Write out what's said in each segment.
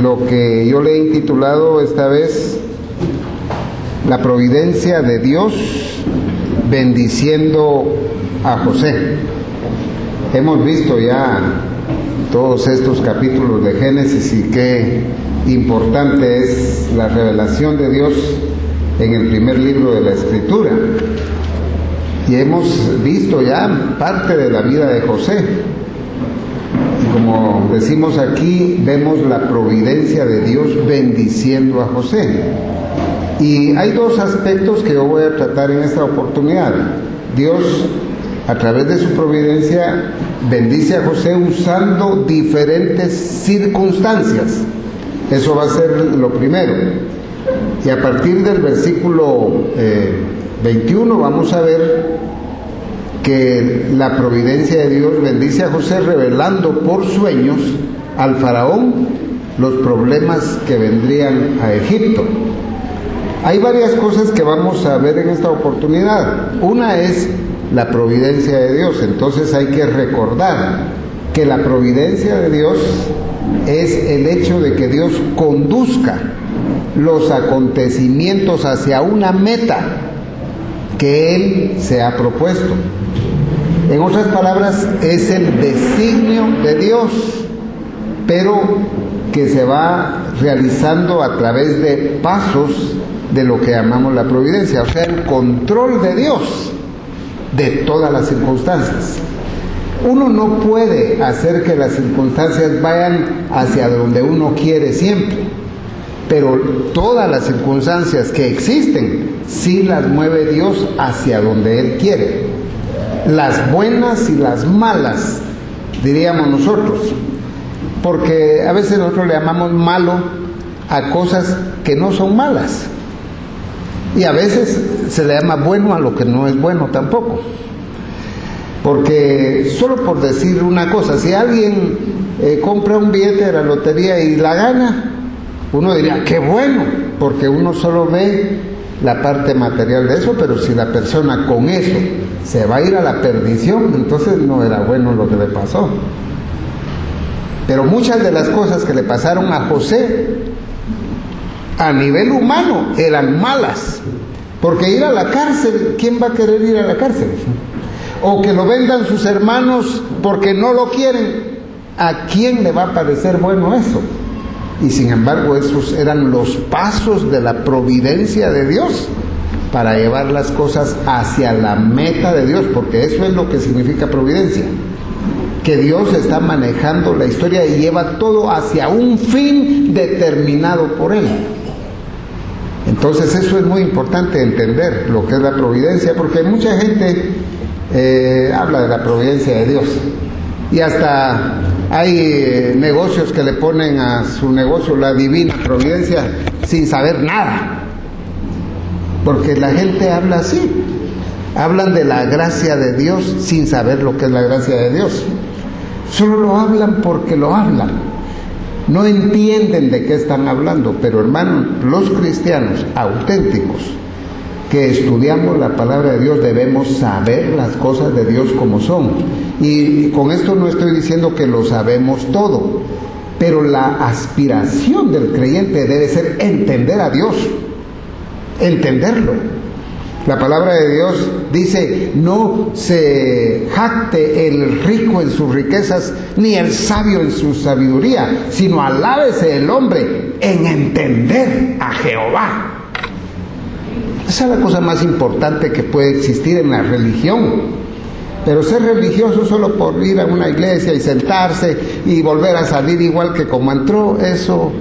lo que yo le he intitulado esta vez La providencia de Dios bendiciendo a José. Hemos visto ya todos estos capítulos de Génesis y qué importante es la revelación de Dios en el primer libro de la Escritura. Y hemos visto ya parte de la vida de José. Y como decimos aquí, vemos la providencia de Dios bendiciendo a José. Y hay dos aspectos que yo voy a tratar en esta oportunidad. Dios, a través de su providencia, bendice a José usando diferentes circunstancias. Eso va a ser lo primero. Y a partir del versículo 21 vamos a ver que la providencia de Dios bendice a José revelando por sueños al faraón los problemas que vendrían a Egipto. Hay varias cosas que vamos a ver en esta oportunidad. Una es la providencia de Dios. Entonces hay que recordar que la providencia de Dios es el hecho de que Dios conduzca los acontecimientos hacia una meta que Él se ha propuesto. En otras palabras, es el designio de Dios, pero que se va realizando a través de pasos de lo que llamamos la providencia, o sea, el control de Dios de todas las circunstancias. Uno no puede hacer que las circunstancias vayan hacia donde uno quiere siempre, pero todas las circunstancias que existen sí las mueve Dios hacia donde Él quiere. Las buenas y las malas, diríamos nosotros, porque a veces nosotros le llamamos malo a cosas que no son malas. Y a veces se le llama bueno a lo que no es bueno tampoco. Porque solo por decir una cosa, si alguien compra un billete de la lotería y la gana, uno diría, qué bueno, porque uno solo ve la parte material de eso, pero si la persona con eso se va a ir a la perdición, entonces no era bueno lo que le pasó. Pero muchas de las cosas que le pasaron a José a nivel humano eran malas, porque ir a la cárcel, ¿quién va a querer ir a la cárcel? O que lo vendan sus hermanos porque no lo quieren, ¿a quién le va a parecer bueno eso? Y sin embargo esos eran los pasos de la providencia de Dios para llevar las cosas hacia la meta de Dios, porque eso es lo que significa providencia, que Dios está manejando la historia y lleva todo hacia un fin determinado por Él. Entonces eso es muy importante entender lo que es la providencia, porque mucha gente habla de la providencia de Dios y hasta hay negocios que le ponen a su negocio la divina providencia sin saber nada, porque la gente habla así, hablan de la gracia de Dios sin saber lo que es la gracia de Dios, solo lo hablan porque lo hablan. No entienden de qué están hablando, pero hermanos, los cristianos auténticos que estudiamos la palabra de Dios debemos saber las cosas de Dios como son. Y con esto no estoy diciendo que lo sabemos todo, pero la aspiración del creyente debe ser entender a Dios, entenderlo. La palabra de Dios dice, no se jacte el rico en sus riquezas, ni el sabio en su sabiduría, sino alábese el hombre en entender a Jehová. Esa es la cosa más importante que puede existir en la religión. Pero ser religioso solo por ir a una iglesia y sentarse y volver a salir igual que como entró, eso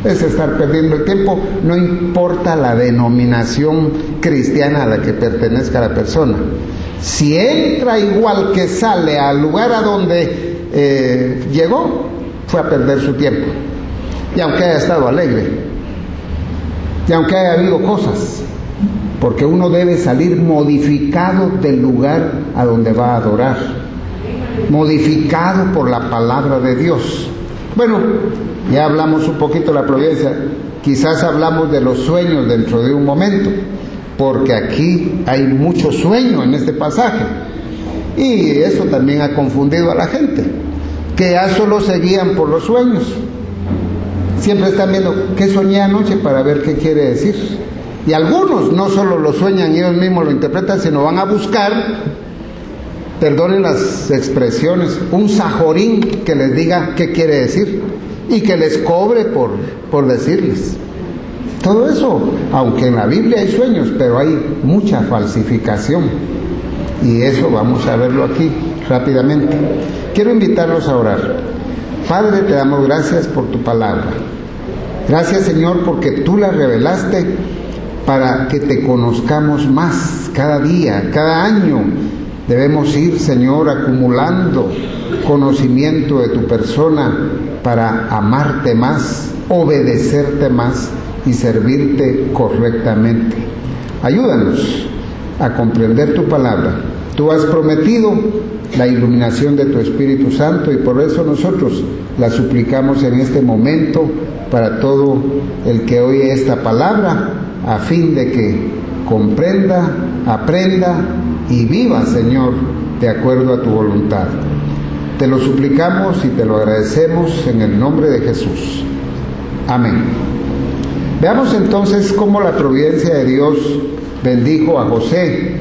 es estar perdiendo el tiempo, no importa la denominación cristiana a la que pertenezca la persona. Si entra igual que sale al lugar a donde llegó, fue a perder su tiempo. Y aunque haya estado alegre, y aunque haya habido cosas, porque uno debe salir modificado del lugar a donde va a adorar, modificado por la palabra de Dios. Bueno, ya hablamos un poquito de la providencia, quizás hablamos de los sueños dentro de un momento, porque aquí hay mucho sueño en este pasaje, y eso también ha confundido a la gente, que ya solo se guían por los sueños. siempre están viendo qué soñé anoche para ver qué quiere decir. Y algunos no solo lo sueñan y ellos mismos lo interpretan, sino van a buscar, perdonen las expresiones, un sajorín que les diga qué quiere decir y que les cobre por decirles. Todo eso, aunque en la Biblia hay sueños, pero hay mucha falsificación. Y eso vamos a verlo aquí rápidamente. Quiero invitarlos a orar. Padre, te damos gracias por tu palabra. Gracias, Señor, porque tú la revelaste para que te conozcamos más cada día, cada año. Debemos ir, Señor, acumulando conocimiento de tu persona para amarte más, obedecerte más y servirte correctamente. Ayúdanos a comprender tu palabra. Tú has prometido la iluminación de tu Espíritu Santo y por eso nosotros la suplicamos en este momento para todo el que oye esta palabra, a fin de que comprenda, aprenda y viva, Señor, de acuerdo a tu voluntad. Te lo suplicamos y te lo agradecemos en el nombre de Jesús. Amén. Veamos entonces cómo la providencia de Dios bendijo a José,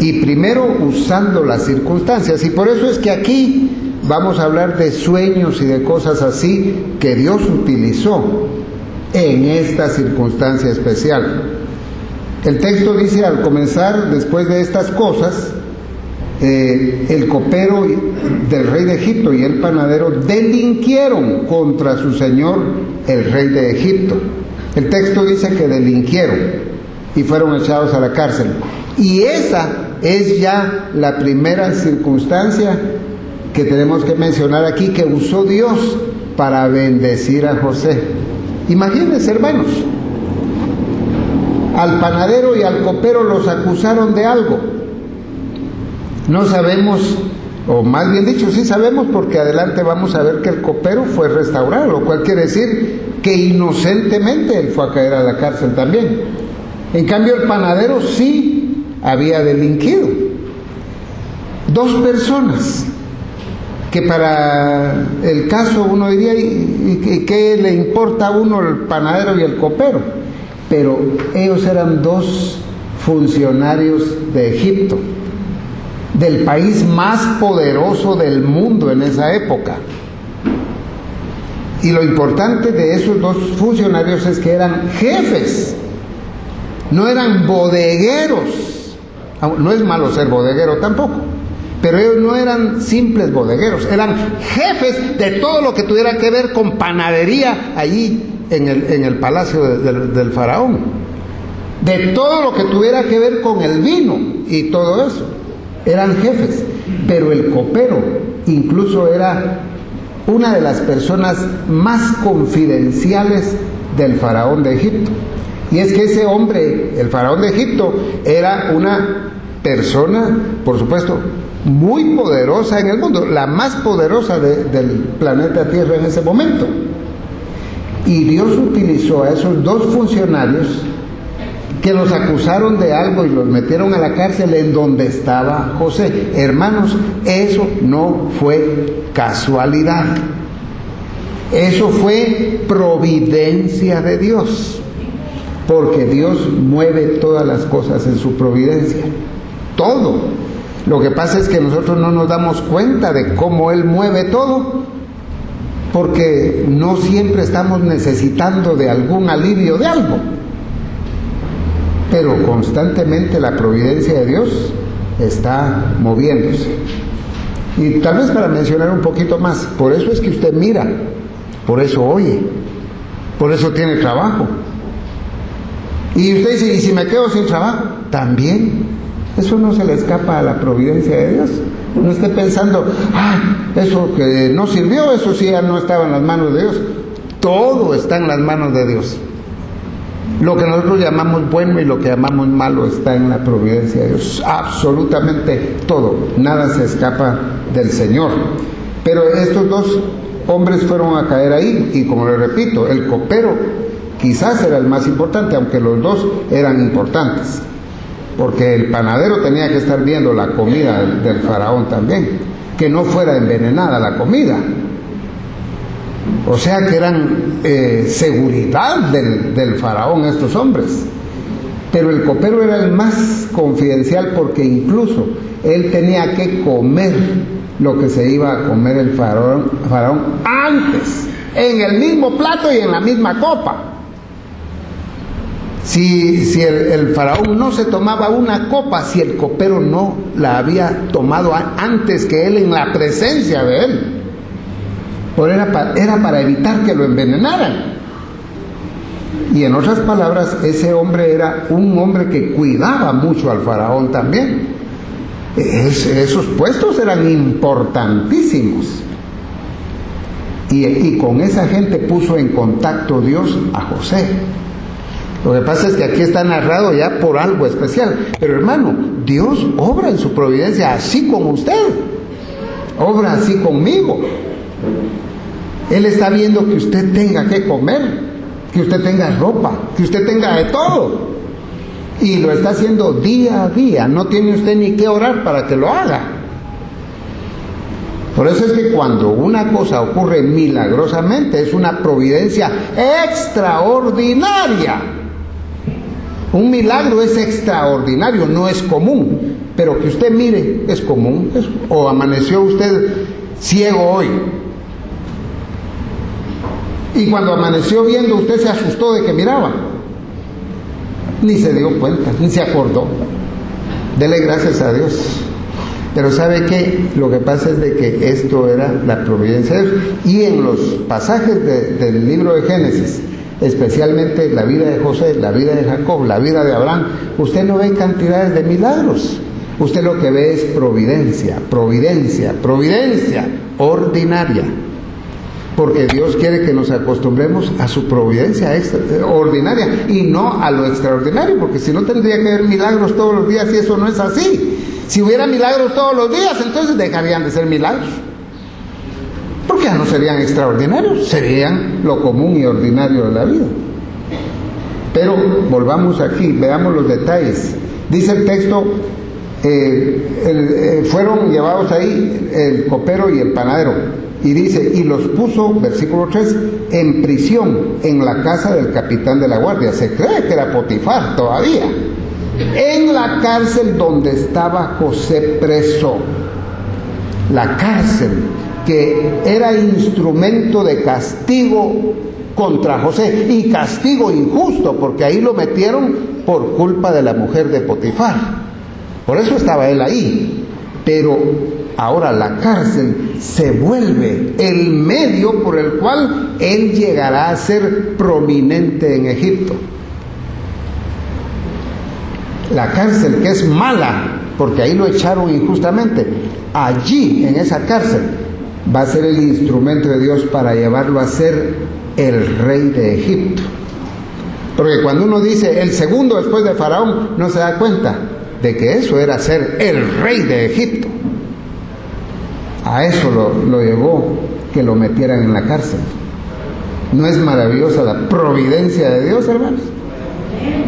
y primero usando las circunstancias, y por eso es que aquí vamos a hablar de sueños y de cosas así que Dios utilizó en esta circunstancia especial. El texto dice al comenzar, después de estas cosas, el copero del rey de Egipto y el panadero delinquieron contra su señor, el rey de Egipto. El texto dice que delinquieron y fueron echados a la cárcel. Y esa es ya la primera circunstancia que tenemos que mencionar aquí, que usó Dios para bendecir a José. Imagínense, hermanos, al panadero y al copero los acusaron de algo. No sabemos, o más bien dicho, sí sabemos, porque adelante vamos a ver que el copero fue restaurado, lo cual quiere decir que inocentemente él fue a caer a la cárcel también. En cambio, el panadero sí había delinquido. Dos personas que para el caso uno diría, ¿y qué le importa a uno el panadero y el copero? Pero ellos eran dos funcionarios de Egipto, del país más poderoso del mundo en esa época. Y lo importante de esos dos funcionarios es que eran jefes, no eran bodegueros. No es malo ser bodeguero tampoco, pero ellos no eran simples bodegueros, eran jefes de todo lo que tuviera que ver con panadería allí en el palacio del faraón, de todo lo que tuviera que ver con el vino y todo eso. Eran jefes, pero el copero incluso era una de las personas más confidenciales del faraón de Egipto. Y es que ese hombre, el faraón de Egipto, era una persona, por supuesto, muy poderosa en el mundo, la más poderosa del planeta Tierra en ese momento. Y Dios utilizó a esos dos funcionarios que los acusaron de algo y los metieron a la cárcel en donde estaba José. Hermanos, eso no fue casualidad. Eso fue providencia de Dios. Porque Dios mueve todas las cosas en su providencia. Todo. Lo que pasa es que nosotros no nos damos cuenta de cómo Él mueve todo, porque no siempre estamos necesitando de algún alivio de algo. Pero constantemente la providencia de Dios está moviéndose. Y tal vez para mencionar un poquito más, por eso es que usted mira, por eso oye, por eso tiene trabajo. Y usted dice, ¿y si me quedo sin trabajo? También. Eso no se le escapa a la providencia de Dios. No esté pensando, eso que no sirvió, eso sí ya no estaba en las manos de Dios. Todo está en las manos de Dios. Lo que nosotros llamamos bueno y lo que llamamos malo está en la providencia de Dios. Absolutamente todo. Nada se escapa del Señor. Pero estos dos hombres fueron a caer ahí, y como le repito, el copero quizás era el más importante, aunque los dos eran importantes, porque el panadero tenía que estar viendo la comida del faraón también, que no fuera envenenada la comida. O sea que eran seguridad del faraón estos hombres. Pero el copero era el más confidencial porque incluso él tenía que comer lo que se iba a comer el faraón antes, en el mismo plato y en la misma copa. Si el faraón no se tomaba una copa, si el copero no la había tomado antes que él en la presencia de él, era para evitar que lo envenenaran. Y en otras palabras, ese hombre era un hombre que cuidaba mucho al faraón también. Esos puestos eran importantísimos. Y con esa gente puso en contacto Dios a José. Lo que pasa es que aquí está narrado ya por algo especial. Pero hermano, Dios obra en su providencia así con usted. Obra así conmigo. Él está viendo que usted tenga que comer, que usted tenga ropa, que usted tenga de todo. Y lo está haciendo día a día. No tiene usted ni que orar para que lo haga. Por eso es que cuando una cosa ocurre milagrosamente, es una providencia extraordinaria. Un milagro es extraordinario, no es común. Pero que usted mire, es común. O amaneció usted ciego hoy. Y cuando amaneció viendo, usted se asustó de que miraba. Ni se dio cuenta, ni se acordó. Dele gracias a Dios. Pero ¿sabe qué? Lo que pasa es de que esto era la providencia de Dios. Y en los pasajes del libro de Génesis, especialmente la vida de José, la vida de Jacob, la vida de Abraham, usted no ve cantidades de milagros. Usted lo que ve es providencia, providencia, providencia ordinaria. Porque Dios quiere que nos acostumbremos a su providencia ordinaria y no a lo extraordinario, porque si no tendría que haber milagros todos los días y eso no es así. Si hubiera milagros todos los días, entonces dejarían de ser milagros. Porque ya no serían extraordinarios, serían lo común y ordinario de la vida. Pero volvamos aquí, veamos los detalles. Dice el texto, fueron llevados ahí el copero y el panadero. Y dice, y los puso, versículo 3, en prisión, en la casa del capitán de la guardia. Se cree que era Potifar todavía. En la cárcel donde estaba José preso. La cárcel que era instrumento de castigo contra José. Y castigo injusto, porque ahí lo metieron por culpa de la mujer de Potifar. Por eso estaba él ahí. Pero ahora la cárcel se vuelve el medio por el cual él llegará a ser prominente en Egipto. La cárcel, que es mala, porque ahí lo echaron injustamente, allí, en esa cárcel, va a ser el instrumento de Dios para llevarlo a ser el rey de Egipto. Porque cuando uno dice el segundo después de Faraón, no se da cuenta de que eso era ser el rey de Egipto. A eso lo llevó que lo metieran en la cárcel. ¿No es maravillosa la providencia de Dios, hermanos?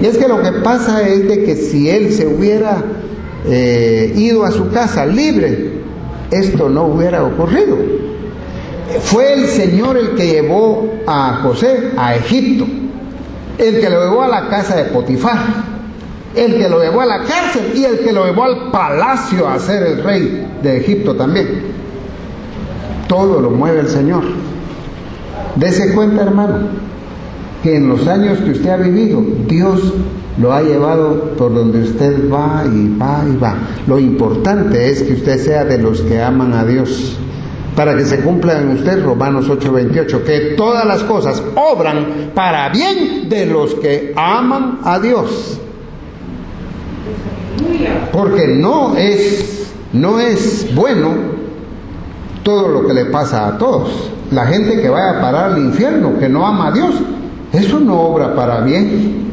Y es que lo que pasa es de que si él se hubiera ido a su casa libre, esto no hubiera ocurrido. Fue el Señor el que llevó a José a Egipto, el que lo llevó a la casa de Potifar, el que lo llevó a la cárcel y el que lo llevó al palacio a ser el rey de Egipto también. Todo lo mueve el Señor. Dese cuenta, hermano, que en los años que usted ha vivido, Dios lo ha llevado por donde usted va y va y va. Lo importante es que usted sea de los que aman a Dios, para que se cumpla en usted Romanos 8:28, que todas las cosas obran para bien de los que aman a Dios. Porque no es bueno todo lo que le pasa a todos. La gente que vaya a parar al infierno, que no ama a Dios, eso no obra para bien.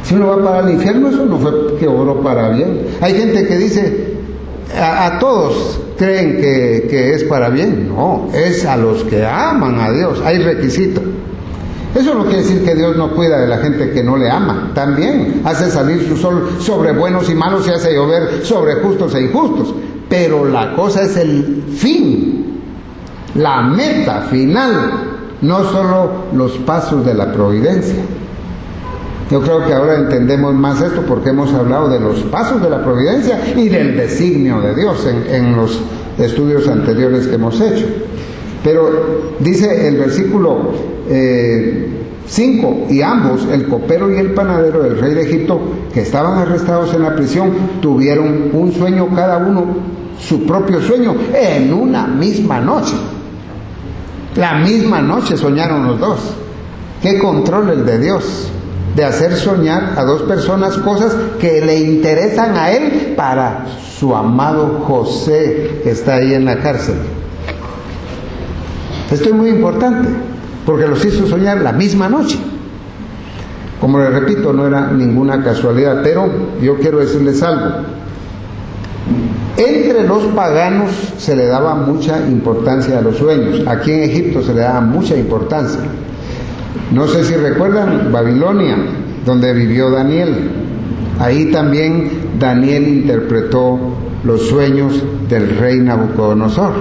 Si uno va a parar al infierno, eso no fue que obró para bien. Hay gente que dice, a todos creen que es para bien. No, es a los que aman a Dios. Hay requisito. Eso no quiere decir que Dios no cuida de la gente que no le ama. También hace salir su sol sobre buenos y malos y hace llover sobre justos e injustos. Pero la cosa es el fin. la meta final, no solo los pasos de la providencia. Yo creo que ahora entendemos más esto porque hemos hablado de los pasos de la providencia y del designio de Dios en los estudios anteriores que hemos hecho. Pero dice el versículo 5, y ambos, el copero y el panadero del rey de Egipto, que estaban arrestados en la prisión, tuvieron un sueño cada uno, su propio sueño, en una misma noche. La misma noche soñaron los dos. ¿Qué control el de Dios? De hacer soñar a dos personas cosas que le interesan a él para su amado José, que está ahí en la cárcel. Esto es muy importante, porque los hizo soñar la misma noche. Como les repito, no era ninguna casualidad, pero yo quiero decirles algo. Entre los paganos se le daba mucha importancia a los sueños. Aquí en Egipto se le daba mucha importancia. No sé si recuerdan Babilonia, donde vivió Daniel. Ahí también Daniel interpretó los sueños del rey Nabucodonosor.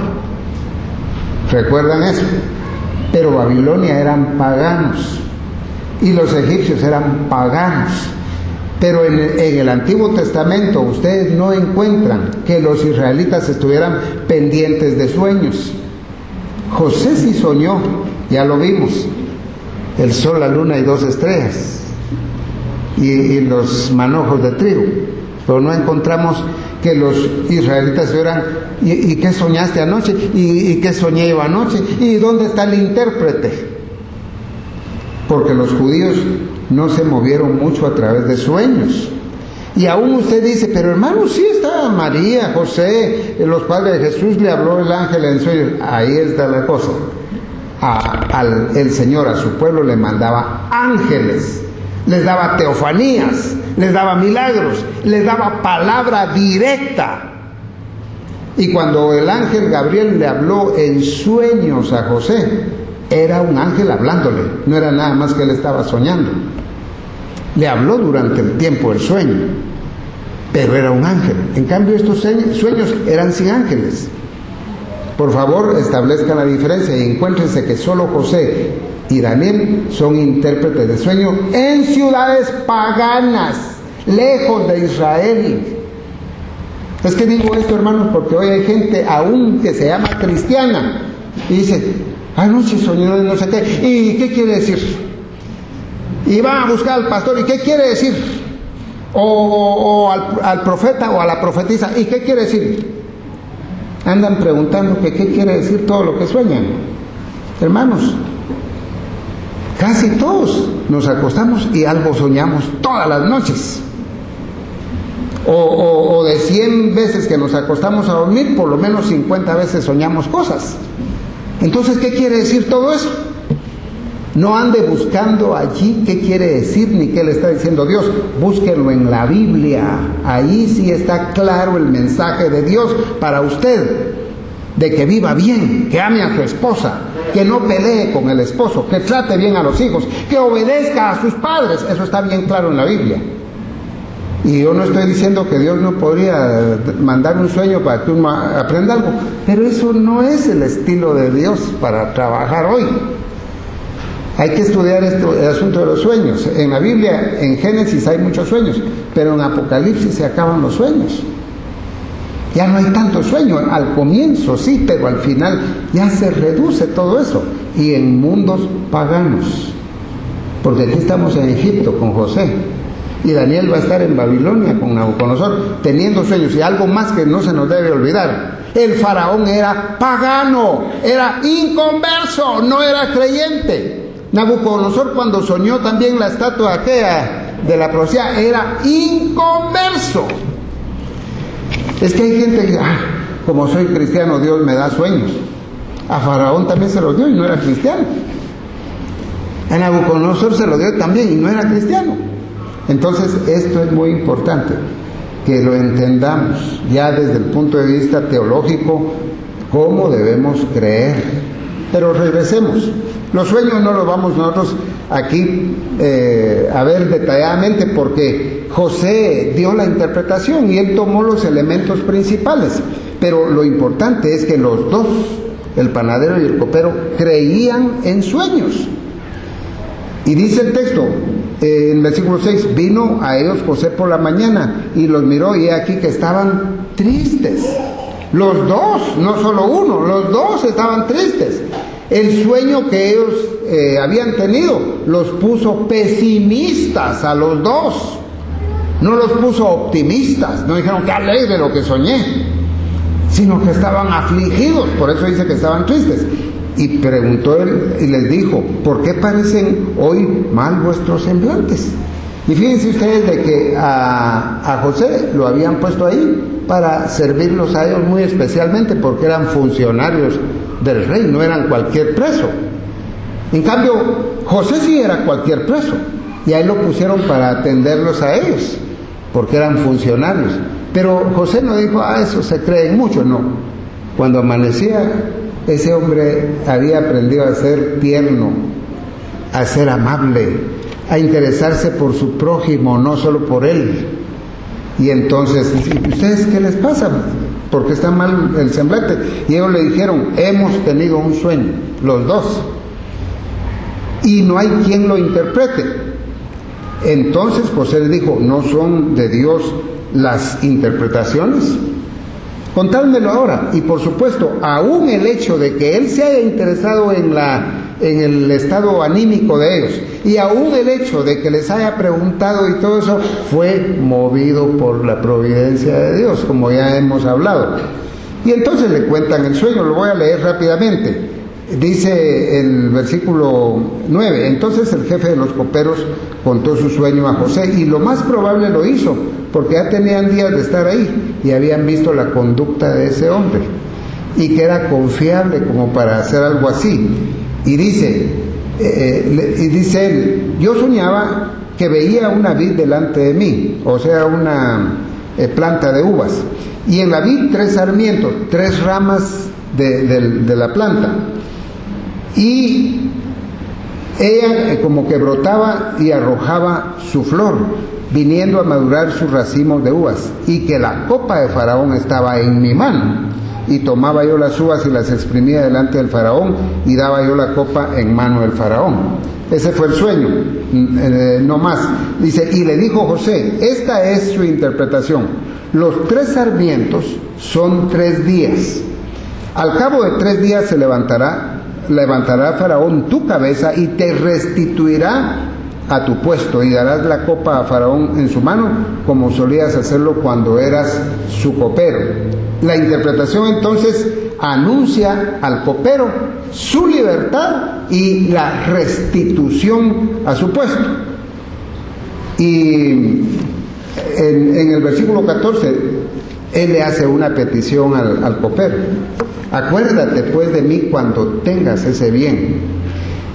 ¿Recuerdan eso? Pero Babilonia eran paganos y los egipcios eran paganos. Pero en el Antiguo Testamento ustedes no encuentran que los israelitas estuvieran pendientes de sueños. José sí soñó, ya lo vimos, el sol, la luna y 2 estrellas y los manojos de trigo, pero no encontramos que los israelitas estuvieran, ¿y qué soñaste anoche? ¿Y qué soñé yo anoche? ¿Y dónde está el intérprete? Porque los judíos no se movieron mucho a través de sueños. Y aún usted dice, pero hermano, sí está María, José, los padres de Jesús, le habló el ángel en sueños. Ahí está la cosa. El Señor a su pueblo le mandaba ángeles, les daba teofanías, les daba milagros, les daba palabra directa. Y cuando el ángel Gabriel le habló en sueños a José, era un ángel hablándole, no era nada más que él estaba soñando. Le habló durante el tiempo del sueño, pero era un ángel. En cambio, estos sueños eran sin ángeles. Por favor, establezcan la diferencia y encuéntrense que solo José y Daniel son intérpretes de sueño en ciudades paganas, lejos de Israel. Es que digo esto, hermanos, porque hoy hay gente aún que se llama cristiana y dice, anoche soñé no sé qué, ¿y qué quiere decir? Y van a buscar al pastor, ¿y qué quiere decir? O al profeta o a la profetisa, ¿y qué quiere decir? Andan preguntando que qué quiere decir todo lo que sueñan. Hermanos, casi todos nos acostamos y algo soñamos todas las noches. O de 100 veces que nos acostamos a dormir, por lo menos 50 veces soñamos cosas. Entonces, ¿qué quiere decir todo eso? No ande buscando allí qué quiere decir ni qué le está diciendo Dios. Búsquenlo en la Biblia. Ahí sí está claro el mensaje de Dios para usted. De que viva bien, que ame a su esposa, que no pelee con el esposo, que trate bien a los hijos, que obedezca a sus padres. Eso está bien claro en la Biblia. Y yo no estoy diciendo que Dios no podría mandar un sueño para que uno aprenda algo, pero eso no es el estilo de Dios para trabajar hoy. Hay que estudiar el asunto de los sueños. En la Biblia, en Génesis hay muchos sueños, pero en Apocalipsis se acaban los sueños. Ya no hay tanto sueño. Al comienzo sí, pero al final ya se reduce todo eso. Y en mundos paganos. Porque aquí estamos en Egipto con José. Y Daniel va a estar en Babilonia con Nabucodonosor, teniendo sueños. Y algo más que no se nos debe olvidar. El faraón era pagano, era inconverso, no era creyente. Nabucodonosor, cuando soñó también la estatua aquella de la profecía, era inconverso. Es que hay gente que dice, como soy cristiano, Dios me da sueños. A Faraón también se los dio y no era cristiano. A Nabucodonosor se lo dio también y no era cristiano. Entonces, esto es muy importante, que lo entendamos ya desde el punto de vista teológico, cómo debemos creer. Pero regresemos. Los sueños no los vamos nosotros aquí a ver detalladamente, porque José dio la interpretación y él tomó los elementos principales. Pero lo importante es que los dos el panadero y el copero, creían en sueños. Y dice el texto, en versículo 6, vino a ellos José por la mañana y los miró, y he aquí que estaban tristes. Los dos, no solo uno, los dos estaban tristes. El sueño que ellos habían tenido los puso pesimistas a los dos. No los puso optimistas, no dijeron que alegre lo que soñé, sino que estaban afligidos, por eso dice que estaban tristes. Y preguntó él y les dijo, ¿por qué parecen hoy mal vuestros semblantes? Y fíjense ustedes de que a José lo habían puesto ahí para servirlos a ellos muy especialmente, porque eran funcionarios del rey, no eran cualquier preso. En cambio, José sí era cualquier preso, y ahí lo pusieron para atenderlos a ellos, porque eran funcionarios. Pero José no dijo, eso se creen mucho, no. Cuando amanecía, ese hombre había aprendido a ser tierno, a ser amable, a interesarse por su prójimo, no solo por él. Y entonces, ¿ustedes qué les pasa? ¿Por qué está mal el semblante? Y ellos le dijeron, hemos tenido un sueño, los dos, y no hay quien lo interprete. Entonces José le dijo, ¿no son de Dios las interpretaciones? Contádmelo ahora. Y por supuesto, aún el hecho de que él se haya interesado en el estado anímico de ellos, y aún el hecho de que les haya preguntado y todo eso, fue movido por la providencia de Dios, como ya hemos hablado. Y entonces le cuentan el sueño, lo voy a leer rápidamente. Dice el versículo 9, entonces el jefe de los coperos contó su sueño a José, y lo más probable lo hizo, porque ya tenían días de estar ahí y habían visto la conducta de ese hombre, y que era confiable como para hacer algo así. Y dice él, yo soñaba que veía una vid delante de mí, o sea, una planta de uvas, y en la vid 3 sarmientos, 3 ramas de la planta, y ella como que brotaba y arrojaba su flor, viniendo a madurar sus racimos de uvas, y que la copa de Faraón estaba en mi mano, y tomaba yo las uvas y las exprimía delante del Faraón, y daba yo la copa en mano del Faraón. Ese fue el sueño, no más. Dice, y le dijo José, esta es su interpretación, los 3 sarmientos son 3 días, al cabo de 3 días se levantará Faraón tu cabeza y te restituirá a tu puesto, y darás la copa a Faraón en su mano, como solías hacerlo cuando eras su copero. La interpretación entonces anuncia al copero su libertad y la restitución a su puesto. Y en el versículo 14, él le hace una petición al copero. Acuérdate pues de mí cuando tengas ese bien.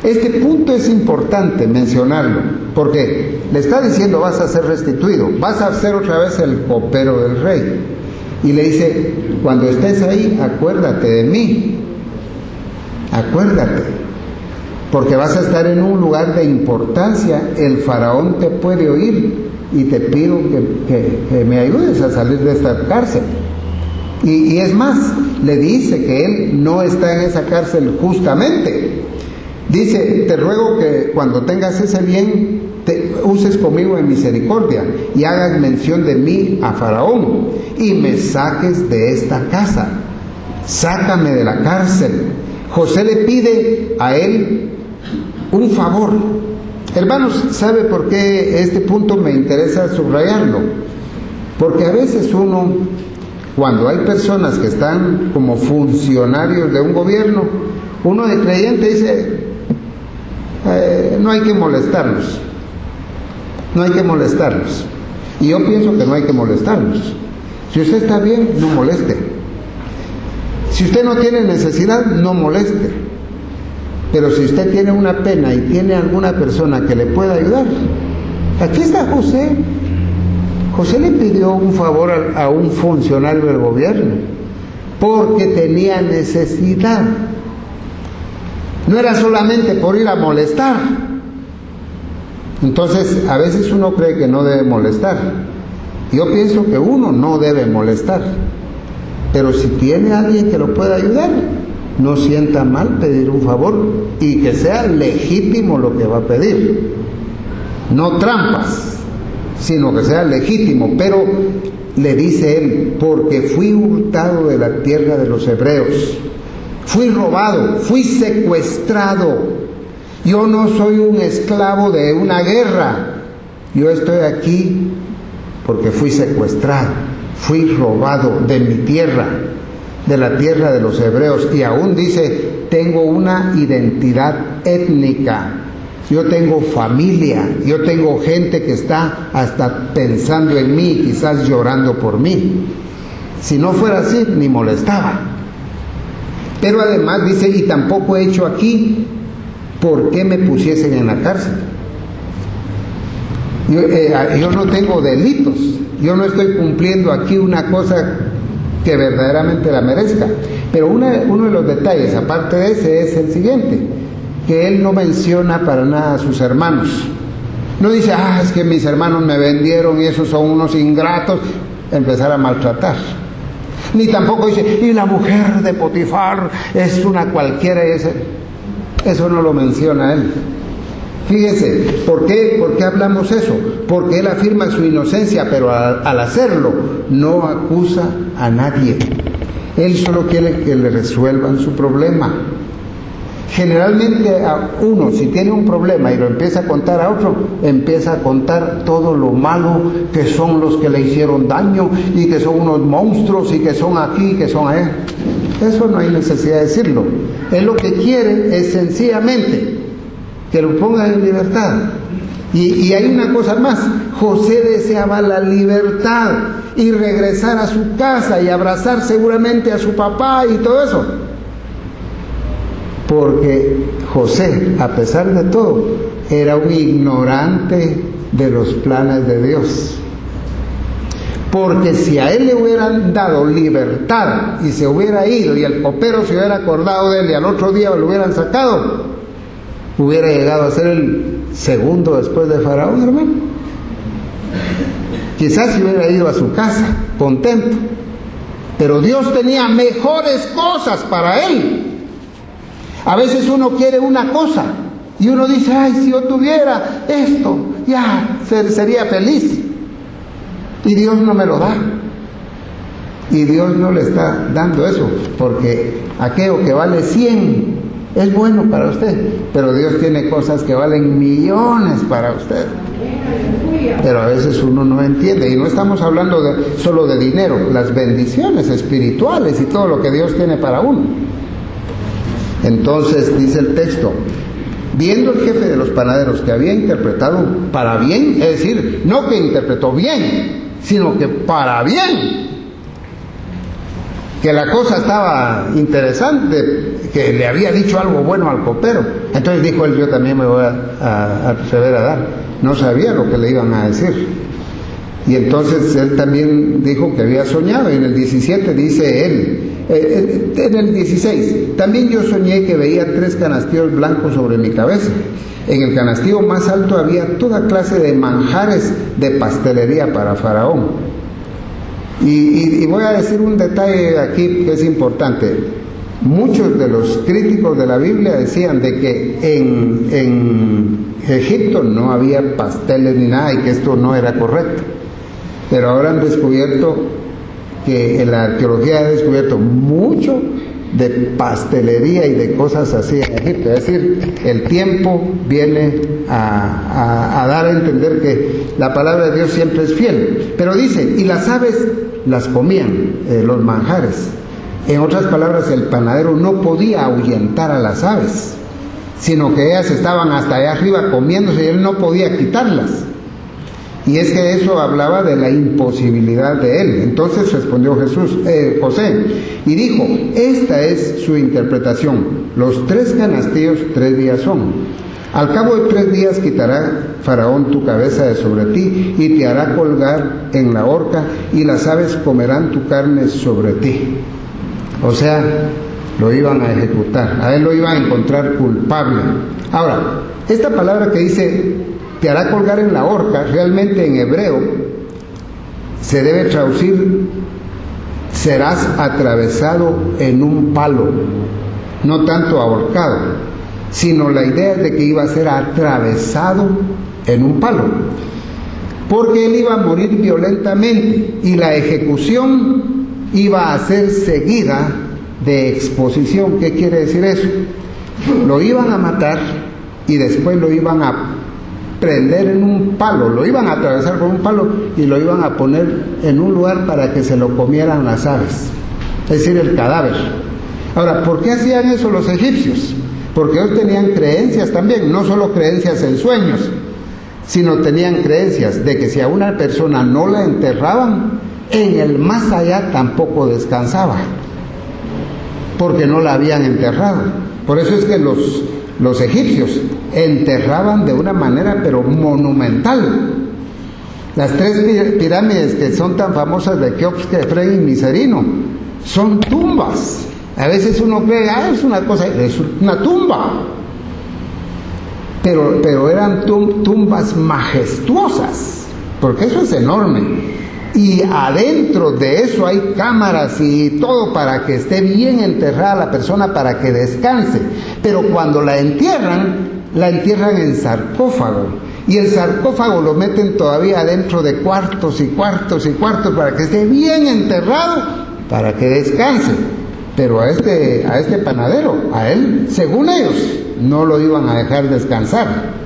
Este punto es importante mencionarlo, porque le está diciendo, vas a ser restituido, vas a ser otra vez el copero del rey. Y le dice, cuando estés ahí, acuérdate de mí, acuérdate, porque vas a estar en un lugar de importancia, el Faraón te puede oír, y te pido que me ayudes a salir de esta cárcel. Y es más, le dice que él no está en esa cárcel justamente. Dice, te ruego que cuando tengas ese bien, te uses conmigo en misericordia y hagas mención de mí a Faraón y me saques de esta casa. Sácame de la cárcel. José le pide a él un favor. Hermanos, ¿sabe por qué este punto me interesa subrayarlo? Porque a veces uno, cuando hay personas que están como funcionarios de un gobierno, uno de creyente dice, no hay que molestarlos, no hay que molestarlos. Y yo pienso que no hay que molestarlos. Si usted está bien, no moleste. Si usted no tiene necesidad, no moleste. Pero si usted tiene una pena y tiene alguna persona que le pueda ayudar, aquí está José. José le pidió un favor a un funcionario del gobierno porque tenía necesidad. No era solamente por ir a molestar. Entonces, a veces uno cree que no debe molestar. Yo pienso que uno no debe molestar. Pero si tiene alguien que lo pueda ayudar, no sienta mal pedir un favor y que sea legítimo lo que va a pedir. No trampas, sino que sea legítimo. Pero le dice él, porque fui hurtado de la tierra de los hebreos, fui robado, fui secuestrado. Yo no soy un esclavo de una guerra. Yo estoy aquí porque fui secuestrado, fui robado de mi tierra, de la tierra de los hebreos. Y aún dice, tengo una identidad étnica. Yo tengo familia, yo tengo gente que está hasta pensando en mí, quizás llorando por mí. Si no fuera así, ni molestaba. Pero además dice, y tampoco he hecho aquí por qué me pusiesen en la cárcel. Yo no tengo delitos, yo no estoy cumpliendo aquí una cosa que verdaderamente la merezca. Pero uno de los detalles, aparte de ese, es el siguiente, que él no menciona para nada a sus hermanos. No dice, es que mis hermanos me vendieron y esos son unos ingratos, empezar a maltratar. Ni tampoco dice, y la mujer de Potifar es una cualquiera. Eso no lo menciona él. Fíjese, ¿por qué hablamos eso? Porque él afirma su inocencia, pero al hacerlo no acusa a nadie. Él solo quiere que le resuelvan su problema. Generalmente a uno, si tiene un problema y lo empieza a contar a otro, empieza a contar todo lo malo, que son los que le hicieron daño y que son unos monstruos y que son aquí y que son allá. Eso no hay necesidad de decirlo. Él lo que quiere es sencillamente que lo pongan en libertad. Y hay una cosa más, José deseaba la libertad y regresar a su casa y abrazar seguramente a su papá y todo eso. Porque José, a pesar de todo, era un ignorante de los planes de Dios. Porque si a él le hubieran dado libertad y se hubiera ido y el copero se hubiera acordado de él y al otro día lo hubieran sacado, hubiera llegado a ser el segundo después de Faraón, hermano. Quizás se hubiera ido a su casa contento, pero Dios tenía mejores cosas para él. A veces uno quiere una cosa y uno dice, si yo tuviera esto, ya sería feliz. Y Dios no me lo da. Y Dios no le está dando eso, porque aquello que vale 100 es bueno para usted, pero Dios tiene cosas que valen millones para usted. Pero a veces uno no entiende, y no estamos hablando solo de dinero, las bendiciones espirituales y todo lo que Dios tiene para uno. Entonces dice el texto, viendo el jefe de los panaderos que había interpretado para bien, es decir, no que interpretó bien, sino que para bien, que la cosa estaba interesante, que le había dicho algo bueno al copero. Entonces dijo él, yo también me voy a atrever a dar. No sabía lo que le iban a decir. Y entonces él también dijo que había soñado. Y en el 17 dice él, en el 16, también yo soñé que veía 3 canastillos blancos sobre mi cabeza. En el canastillo más alto había toda clase de manjares de pastelería para Faraón. Y voy a decir un detalle aquí que es importante. Muchos de los críticos de la Biblia decían de que en Egipto no había pasteles ni nada y que esto no era correcto. Pero ahora han descubierto que en la arqueología ha descubierto mucho de pastelería y de cosas así en Egipto. Es decir, el tiempo viene a dar a entender que la palabra de Dios siempre es fiel. Pero dice, y las aves las comían, los manjares. En otras palabras, el panadero no podía ahuyentar a las aves, sino que ellas estaban hasta allá arriba comiéndose y él no podía quitarlas. Y es que eso hablaba de la imposibilidad de él. Entonces respondió José, y dijo, esta es su interpretación. Los 3 canastillos 3 días son. Al cabo de 3 días quitará Faraón tu cabeza de sobre ti y te hará colgar en la horca y las aves comerán tu carne sobre ti. O sea, lo iban a ejecutar, a él lo iban a encontrar culpable. Ahora, esta palabra que dice, te hará colgar en la horca, realmente en hebreo se debe traducir, serás atravesado en un palo. no tanto ahorcado, sino la idea de que iba a ser atravesado en un palo, porque él iba a morir violentamente y la ejecución iba a ser seguida de exposición. ¿Qué quiere decir eso? Lo iban a matar y después lo iban a prender en un palo, lo iban a atravesar con un palo y lo iban a poner en un lugar para que se lo comieran las aves, es decir, el cadáver. Ahora, ¿por qué hacían eso los egipcios? Porque ellos tenían creencias también, no solo creencias en sueños, sino tenían creencias de que si a una persona no la enterraban, en el más allá tampoco descansaba, porque no la habían enterrado. Por eso es que los egipcios enterraban de una manera pero monumental. Las 3 pirámides que son tan famosas de Keops, Kefren y Miserino son tumbas. A veces uno cree, es una cosa, es una tumba, pero eran tumbas majestuosas, porque eso es enorme. Y adentro de eso hay cámaras y todo para que esté bien enterrada la persona, para que descanse. Pero cuando la entierran en sarcófago. Y el sarcófago lo meten todavía dentro de cuartos y cuartos y cuartos para que esté bien enterrado, para que descanse. Pero a este panadero, a él, según ellos, no lo iban a dejar descansar.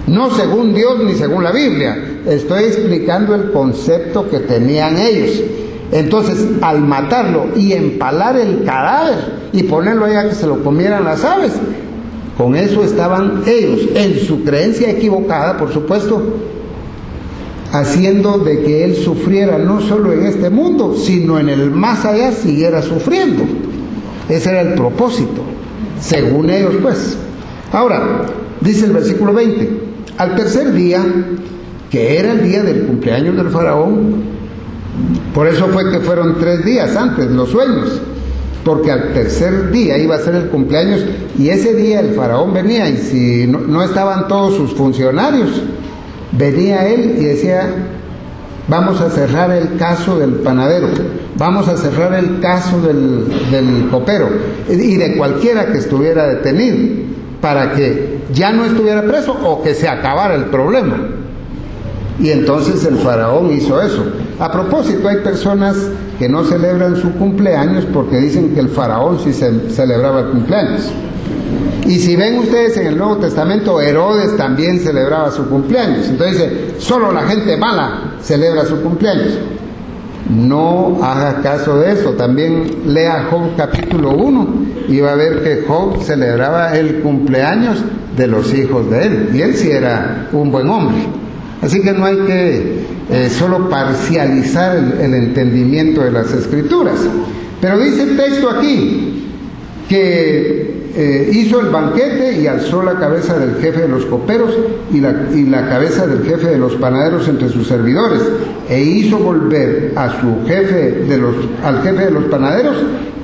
No según Dios ni según la Biblia. Estoy explicando el concepto que tenían ellos. Entonces, al matarlo y empalar el cadáver y ponerlo allá que se lo comieran las aves, con eso estaban ellos, en su creencia equivocada, por supuesto, haciendo de que él sufriera no solo en este mundo, sino en el más allá siguiera sufriendo. Ese era el propósito, según ellos, pues. Ahora, dice el versículo 20, al tercer día, que era el día del cumpleaños del faraón, por eso fue que fueron 3 días antes los sueños, porque al tercer día iba a ser el cumpleaños, y ese día el faraón venía, y si no estaban todos sus funcionarios, venía él y decía: vamos a cerrar el caso del panadero, vamos a cerrar el caso del copero y de cualquiera que estuviera detenido, para que ya no estuviera preso o que se acabara el problema. Y entonces el faraón hizo eso. A propósito, hay personas que no celebran su cumpleaños porque dicen que el faraón sí celebraba el cumpleaños. Y si ven ustedes en el Nuevo Testamento, Herodes también celebraba su cumpleaños. Entonces dice, solo la gente mala celebra su cumpleaños. No haga caso de eso. También lea Job capítulo 1 y va a ver que Job celebraba el cumpleaños de los hijos de él. Y él sí era un buen hombre. Así que no hay que solo parcializar el entendimiento de las Escrituras. Pero dice el texto aquí que hizo el banquete y alzó la cabeza del jefe de los coperos y la cabeza del jefe de los panaderos entre sus servidores, e hizo volver a su jefe al jefe de los panaderos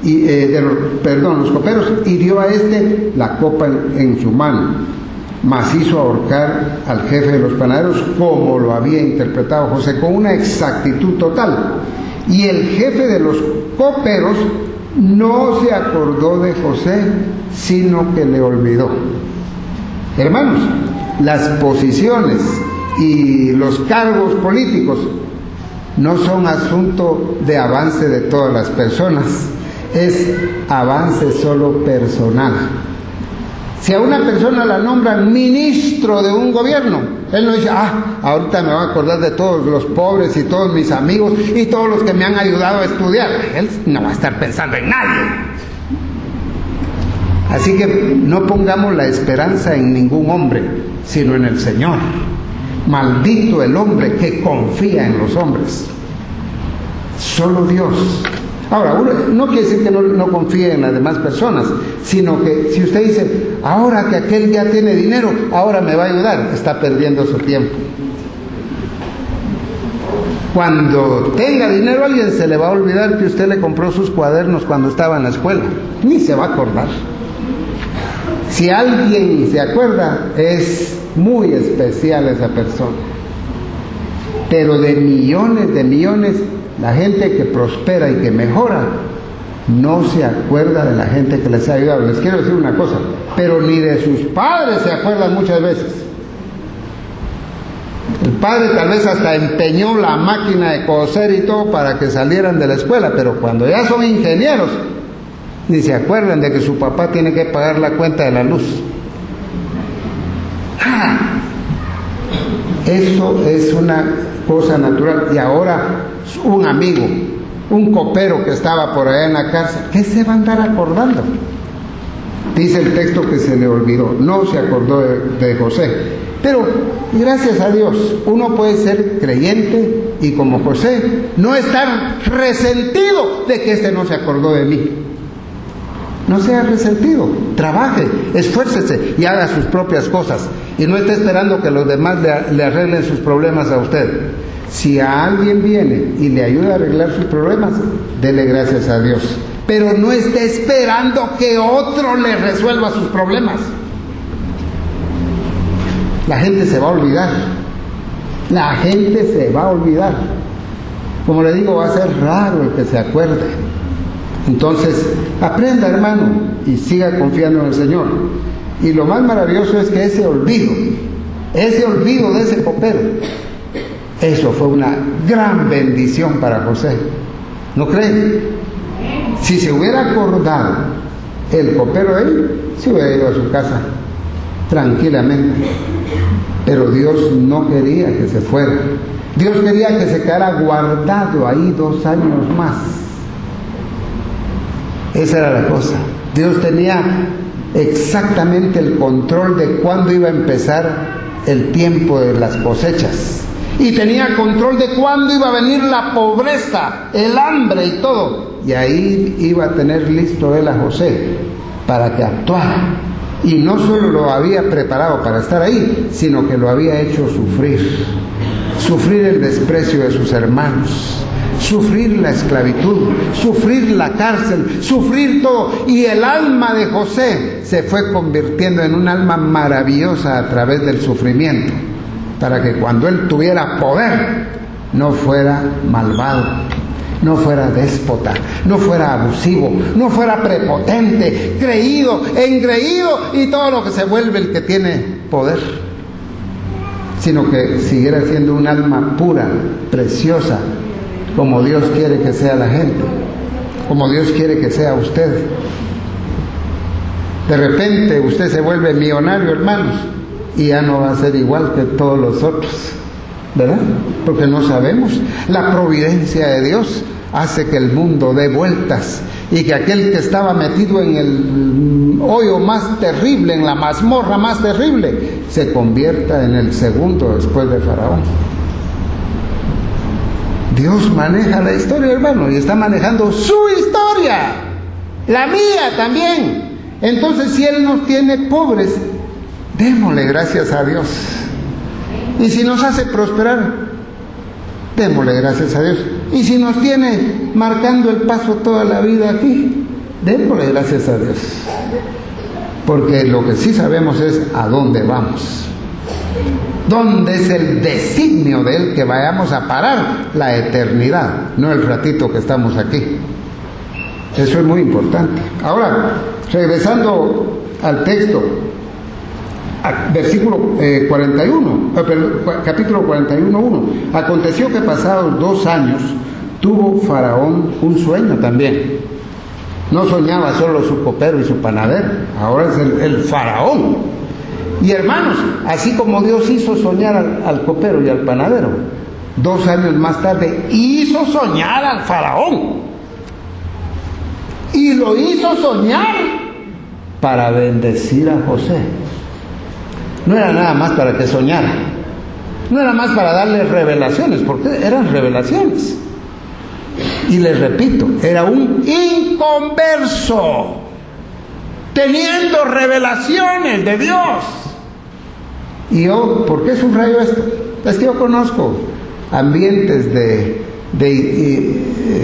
y los coperos, y dio a este la copa en su mano. Mas hizo ahorcar al jefe de los panaderos como lo había interpretado José, con una exactitud total. Y el jefe de los coperos no se acordó de José, sino que le olvidó. Hermanos, las posiciones y los cargos políticos no son asunto de avance de todas las personas, es avance solo personal. Si a una persona la nombran ministro de un gobierno, él no dice, ahorita me voy a acordar de todos los pobres y todos mis amigos y todos los que me han ayudado a estudiar. Él no va a estar pensando en nadie. Así que no pongamos la esperanza en ningún hombre, sino en el Señor. Maldito el hombre que confía en los hombres. Solo Dios. Ahora, no quiere decir que no confíe en las demás personas, sino que si usted dice, ahora que aquel ya tiene dinero, ahora me va a ayudar, está perdiendo su tiempo. Cuando tenga dinero, alguien se le va a olvidar que usted le compró sus cuadernos cuando estaba en la escuela, ni se va a acordar. Si alguien se acuerda, es muy especial esa persona. Pero de millones, la gente que prospera y que mejora, no se acuerda de la gente que les ha ayudado. Les quiero decir una cosa, pero ni de sus padres se acuerdan muchas veces. El padre tal vez hasta empeñó la máquina de coser y todo para que salieran de la escuela, pero cuando ya son ingenieros, ni se acuerdan de que su papá tiene que pagar la cuenta de la luz. Eso es una cosa natural. Y ahora un amigo, un copero que estaba por allá en la cárcel, ¿qué se va a andar acordando? Dice el texto que se le olvidó, no se acordó de José. Pero gracias a Dios uno puede ser creyente y como José no estar resentido de que este no se acordó de mí. No sea resentido, trabaje, esfuércese y haga sus propias cosas y no esté esperando que los demás le arreglen sus problemas a usted. Si a alguien viene y le ayuda a arreglar sus problemas, dele gracias a Dios, pero no esté esperando que otro le resuelva sus problemas. La gente se va a olvidar. La gente se va a olvidar. Como le digo, va a ser raro el que se acuerde. Entonces, aprenda, hermano, y siga confiando en el Señor. Y lo más maravilloso es que ese olvido de ese copero, eso fue una gran bendición para José. ¿No creen? Si se hubiera acordado el copero de él, se hubiera ido a su casa tranquilamente. Pero Dios no quería que se fuera. Dios quería que se quedara guardado ahí 2 años más. Esa era la cosa. Dios tenía exactamente el control de cuándo iba a empezar el tiempo de las cosechas. Y tenía control de cuándo iba a venir la pobreza, el hambre y todo. Y ahí iba a tener listo él a José para que actuara. Y no solo lo había preparado para estar ahí, sino que lo había hecho sufrir. Sufrir el desprecio de sus hermanos, sufrir la esclavitud, sufrir la cárcel, sufrir todo. Y el alma de José se fue convirtiendo en un alma maravillosa a través del sufrimiento, para que cuando él tuviera poder, no fuera malvado, no fuera déspota, no fuera abusivo, no fuera prepotente, creído, engreído y todo lo que se vuelve el que tiene poder, sino que siguiera siendo un alma pura, preciosa, como Dios quiere que sea la gente, como Dios quiere que sea usted. De repente usted se vuelve millonario, hermanos, y ya no va a ser igual que todos los otros, ¿verdad? Porque no sabemos. La providencia de Dios hace que el mundo dé vueltas y que aquel que estaba metido en el hoyo más terrible, en la mazmorra más terrible, se convierta en el segundo después de Faraón. Dios maneja la historia, hermano, y está manejando su historia, la mía también. Entonces, si Él nos tiene pobres, démosle gracias a Dios. Y si nos hace prosperar, démosle gracias a Dios. Y si nos tiene marcando el paso toda la vida aquí, démosle gracias a Dios. Porque lo que sí sabemos es a dónde vamos. ¿Dónde es el designio de Él que vayamos a parar? La eternidad, no el ratito que estamos aquí. Eso es muy importante. Ahora, regresando al texto, versículo 41, capítulo 41:1. Aconteció que pasados 2 años tuvo Faraón un sueño también. No soñaba solo su copero y su panadero, ahora es el Faraón. Y hermanos, así como Dios hizo soñar al copero y al panadero, 2 años más tarde hizo soñar al Faraón. Y lo hizo soñar para bendecir a José. No era nada más para que soñara, no era más para darle revelaciones, porque eran revelaciones. Y les repito, era un inconverso, teniendo revelaciones de Dios. Y yo, ¿por qué subrayo esto? Es que yo conozco ambientes de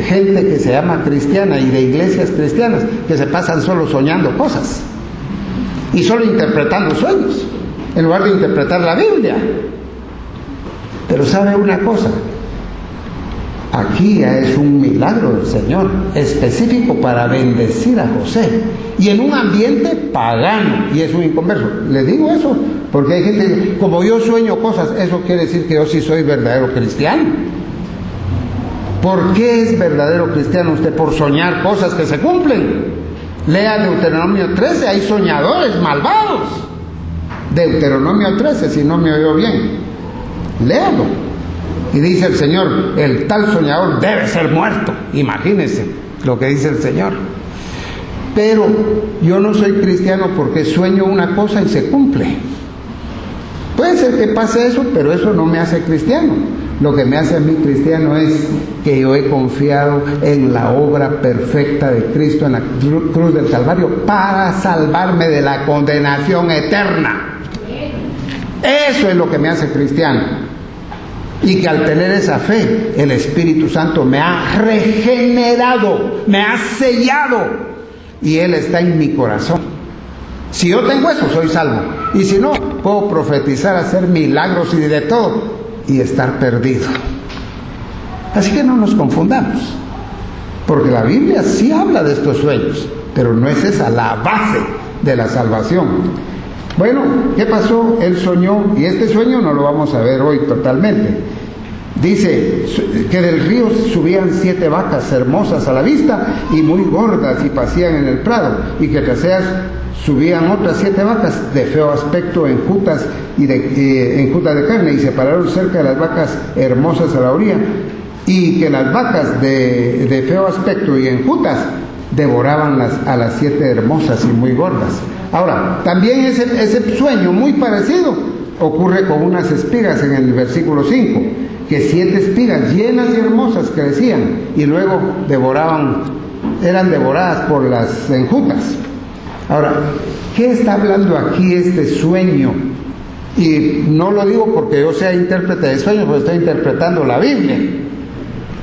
gente que se llama cristiana y de iglesias cristianas que se pasan solo soñando cosas y solo interpretando sueños en lugar de interpretar la Biblia. Pero sabe una cosa, Aquí ya es un milagro del Señor, específico para bendecir a José, y en un ambiente pagano, y es un inconverso. Le digo eso, porque hay gente que dice, como yo sueño cosas, eso quiere decir que yo sí soy verdadero cristiano. ¿Por qué es verdadero cristiano usted? Por soñar cosas que se cumplen. Lea Deuteronomio 13, hay soñadores malvados. Deuteronomio 13, si no me oyó bien, léalo. Y dice el Señor, el tal soñador debe ser muerto. Imagínense lo que dice el Señor. Pero yo no soy cristiano porque sueño una cosa y se cumple. Puede ser que pase eso, pero eso no me hace cristiano. Lo que me hace a mí cristiano es que yo he confiado en la obra perfecta de Cristo en la cruz del Calvario para salvarme de la condenación eterna. Eso es lo que me hace cristiano. Y que al tener esa fe, el Espíritu Santo me ha regenerado, me ha sellado, y Él está en mi corazón. Si yo tengo eso, soy salvo. Y si no, puedo profetizar, hacer milagros y de todo, y estar perdido. Así que no nos confundamos, porque la Biblia sí habla de estos sueños, pero no es esa la base de la salvación. Bueno, ¿qué pasó? Él soñó, y este sueño no lo vamos a ver hoy totalmente. Dice que del río subían 7 vacas hermosas a la vista y muy gordas y pasían en el prado, y que tras ellas subían otras 7 vacas de feo aspecto enjutas enjutas de carne, y se pararon cerca de las vacas hermosas a la orilla, y que las vacas de feo aspecto y enjutas devoraban a las 7 hermosas y muy gordas. Ahora, también ese sueño muy parecido ocurre con unas espigas en el versículo 5, que 7 espigas llenas y hermosas crecían y luego eran devoradas por las enjutas. Ahora, ¿qué está hablando aquí este sueño? Y no lo digo porque yo sea intérprete de sueños, porque estoy interpretando la Biblia.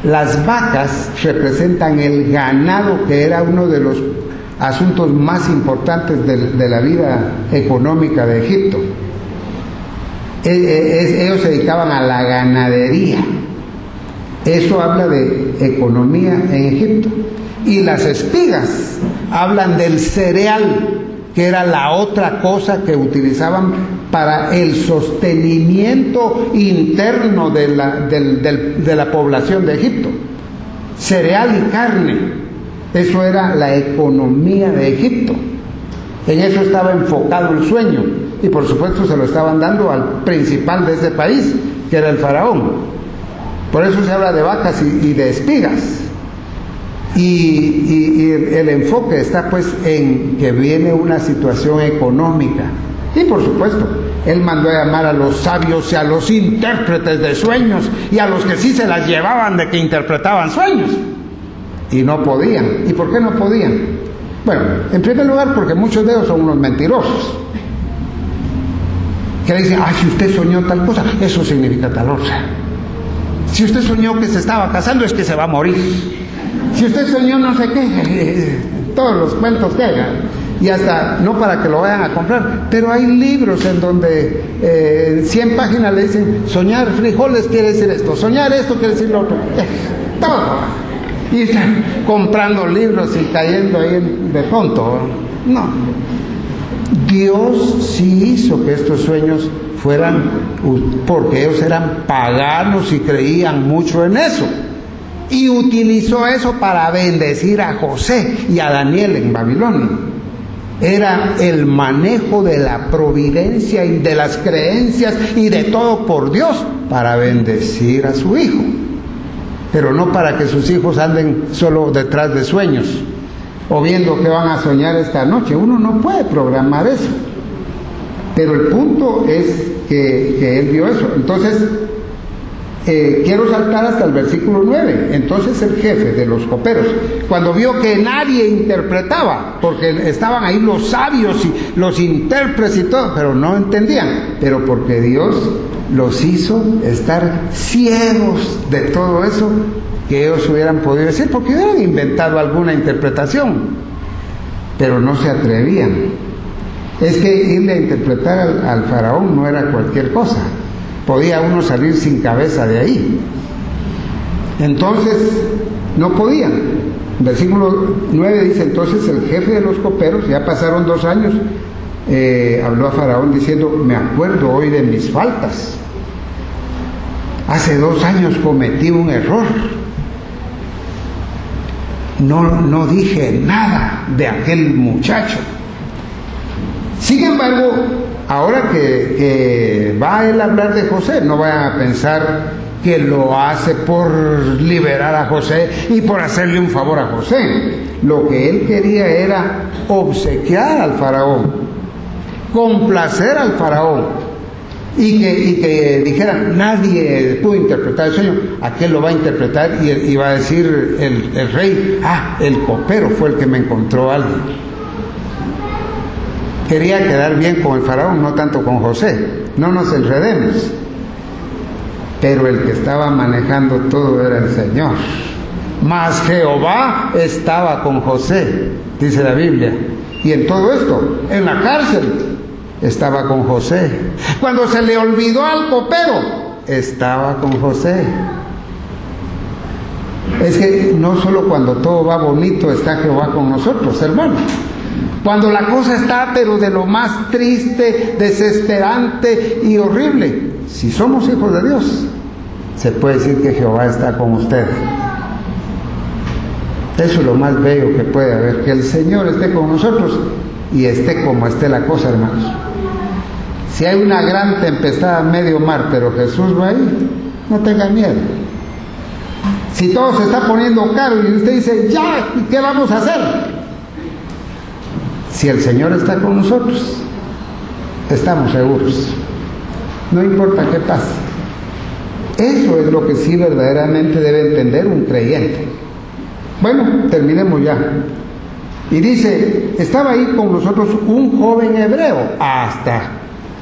Las vacas representan el ganado, que era uno de los asuntos más importantes de la vida económica de Egipto. Ellos se dedicaban a la ganadería. Eso habla de economía en Egipto. Y las espigas hablan del cereal, que era la otra cosa que utilizaban para el sostenimiento interno de la población de Egipto. Cereal y carne, eso era la economía de Egipto. En eso estaba enfocado el sueño, y por supuesto se lo estaban dando al principal de ese país, que era el faraón. Por eso se habla de vacas y de espigas. Y el enfoque está pues en que viene una situación económica. Y por supuesto, él mandó a llamar a los sabios y a los intérpretes de sueños, y a los que sí se las llevaban de que interpretaban sueños. Y no podían. ¿Y por qué no podían? Bueno, en primer lugar porque muchos de ellos son unos mentirosos, que le dicen, si usted soñó tal cosa, eso significa tal otra. Si usted soñó que se estaba casando, es que se va a morir. Si usted soñó no sé qué, todos los cuentos que hagan, y hasta, no para que lo vayan a comprar, pero hay libros en donde en 100 páginas le dicen, soñar frijoles quiere decir esto, soñar esto quiere decir lo otro, todo. Y están comprando libros y cayendo ahí de tonto. No. Dios sí hizo que estos sueños fueran, porque ellos eran paganos y creían mucho en eso. Y utilizó eso para bendecir a José y a Daniel en Babilonia. Era el manejo de la providencia y de las creencias y de todo por Dios para bendecir a su hijo. Pero no para que sus hijos anden solo detrás de sueños o viendo qué van a soñar esta noche. Uno no puede programar eso. Pero el punto es que él vio eso. Entonces, quiero saltar hasta el versículo 9. Entonces el jefe de los coperos, cuando vio que nadie interpretaba, porque estaban ahí los sabios y los intérpretes y todo, pero no entendían, pero porque Dios los hizo estar ciegos de todo eso, que ellos hubieran podido decir, porque hubieran inventado alguna interpretación, pero no se atrevían. Es que irle a interpretar al faraón no era cualquier cosa. Podía uno salir sin cabeza de ahí. Entonces no podían. Versículo 9 dice: entonces el jefe de los coperos, ya pasaron 2 años, habló a Faraón diciendo: me acuerdo hoy de mis faltas. Hace 2 años cometí un error. No dije nada de aquel muchacho. Sin embargo, ahora que va él a hablar de José, no vayan a pensar que lo hace por liberar a José y por hacerle un favor a José. Lo que él quería era obsequiar al faraón, complacer al faraón, y que dijeran: nadie pudo interpretar el sueño, aquel lo va a interpretar, y va a decir el rey: el copero fue el que me encontró algo. Quería quedar bien con el faraón, no tanto con José. No nos enredemos. Pero el que estaba manejando todo era el Señor. Mas Jehová estaba con José, dice la Biblia. Y en todo esto, en la cárcel, estaba con José. Cuando se le olvidó al copero, estaba con José. Es que no solo cuando todo va bonito está Jehová con nosotros, hermano. Cuando la cosa está pero de lo más triste, desesperante y horrible, si somos hijos de Dios, se puede decir que Jehová está con usted. Eso es lo más bello que puede haber, que el Señor esté con nosotros y esté como esté la cosa, hermanos. Si hay una gran tempestad a medio mar, pero Jesús va ahí, no tenga miedo. Si todo se está poniendo caro y usted dice: ya, ¿qué vamos a hacer? Si el Señor está con nosotros, estamos seguros. No importa qué pase. Eso es lo que sí verdaderamente debe entender un creyente. Bueno, terminemos ya. Y dice: estaba ahí con nosotros un joven hebreo. ¿Hasta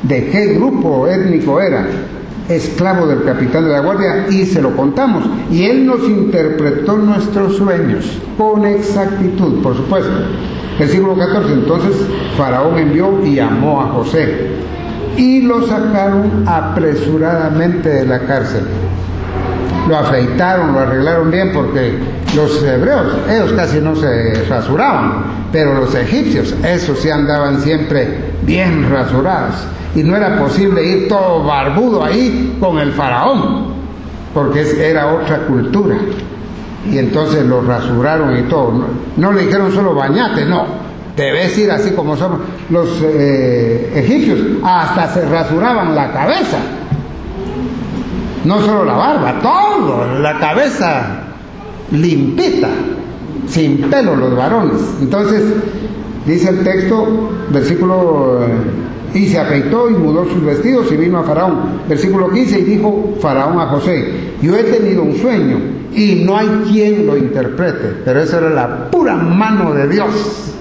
de qué grupo étnico era? Esclavo del capitán de la guardia, y se lo contamos. Y él nos interpretó nuestros sueños con exactitud, por supuesto. Versículo 14: entonces Faraón envió y llamó a José, y lo sacaron apresuradamente de la cárcel. Lo afeitaron, lo arreglaron bien, porque los hebreos, ellos casi no se rasuraban, pero los egipcios, esos sí andaban siempre bien rasurados, y no era posible ir todo barbudo ahí con el faraón, porque era otra cultura. Y entonces lo rasuraron y todo. No le dijeron solo: bañate, no, debes ir así como somos. Los egipcios hasta se rasuraban la cabeza, no solo la barba, todo, la cabeza limpita, sin pelo los varones. Entonces dice el texto, versículo: y se afeitó y mudó sus vestidos y vino a Faraón. Versículo 15: y dijo Faraón a José: yo he tenido un sueño y no hay quien lo interprete. Pero eso era la pura mano de Dios.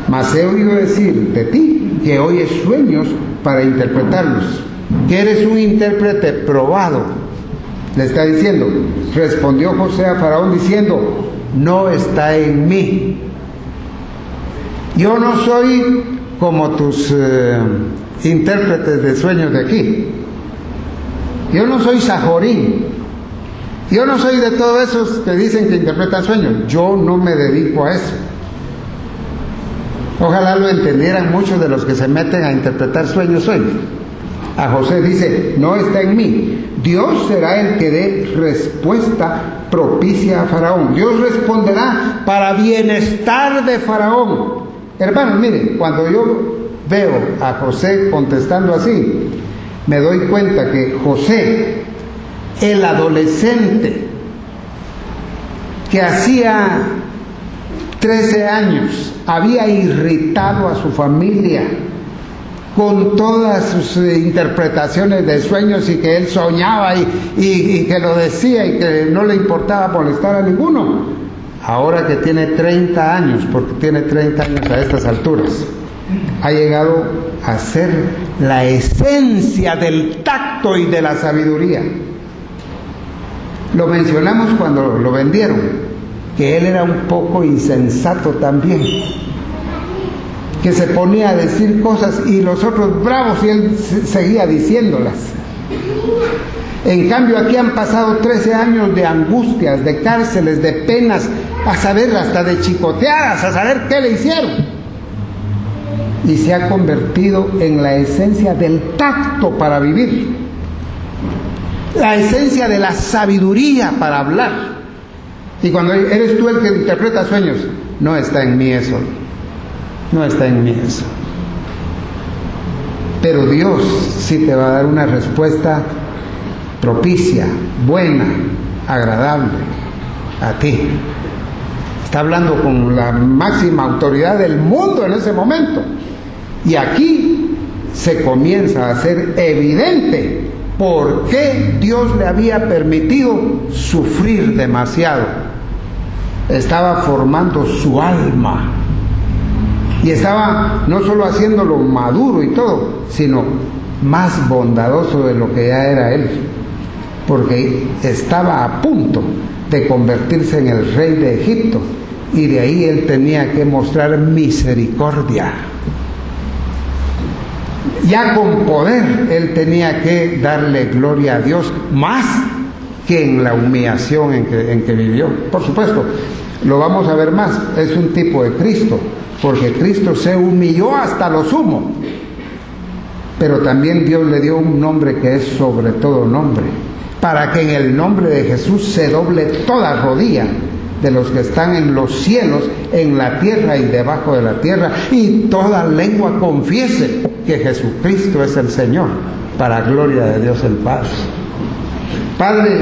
Mas he oído decir de ti que oyes sueños para interpretarlos, que eres un intérprete probado. Le está diciendo. Respondió José a Faraón diciendo: no está en mí. Yo no soy como tus intérpretes de sueños de aquí. Yo no soy Sajorín. Yo no soy de todos esos que dicen que interpretan sueños. Yo no me dedico a eso. Ojalá lo entendieran muchos de los que se meten a interpretar sueños hoy. A José dice: no está en mí. Dios será el que dé respuesta propicia a Faraón. Dios responderá para bienestar de Faraón. Hermanos, miren, cuando yo veo a José contestando así, me doy cuenta que José, el adolescente que hacía 13 años había irritado a su familia con todas sus interpretaciones de sueños, y que él soñaba y que lo decía y que no le importaba molestar a ninguno. Ahora que tiene 30 años, porque tiene 30 años a estas alturas, ha llegado a ser la esencia del tacto y de la sabiduría. Lo mencionamos cuando lo vendieron, que él era un poco insensato también, que se ponía a decir cosas y los otros bravos, y él seguía diciéndolas. En cambio, aquí han pasado 13 años de angustias, de cárceles, de penas, a saber, hasta de chicoteadas, a saber qué le hicieron. Y se ha convertido en la esencia del tacto para vivir, la esencia de la sabiduría para hablar. Y cuando eres tú el que interpreta sueños, no está en mí eso, no está en mí eso. Pero Dios sí te va a dar una respuesta propicia, buena, agradable a ti. Está hablando con la máxima autoridad del mundo en ese momento. Y aquí se comienza a hacer evidente por qué Dios le había permitido sufrir demasiado. Estaba formando su alma. Y estaba no solo haciéndolo maduro y todo, sino más bondadoso de lo que ya era él. Porque estaba a punto de convertirse en el rey de Egipto. Y de ahí él tenía que mostrar misericordia. Ya con poder él tenía que darle gloria a Dios más que en la humillación en que vivió. Por supuesto, lo vamos a ver más, es un tipo de Cristo, porque Cristo se humilló hasta lo sumo, pero también Dios le dio un nombre que es sobre todo nombre, para que en el nombre de Jesús se doble toda rodilla de los que están en los cielos, en la tierra y debajo de la tierra, y toda lengua confiese que Jesucristo es el Señor, para gloria de Dios el Padre. Padre,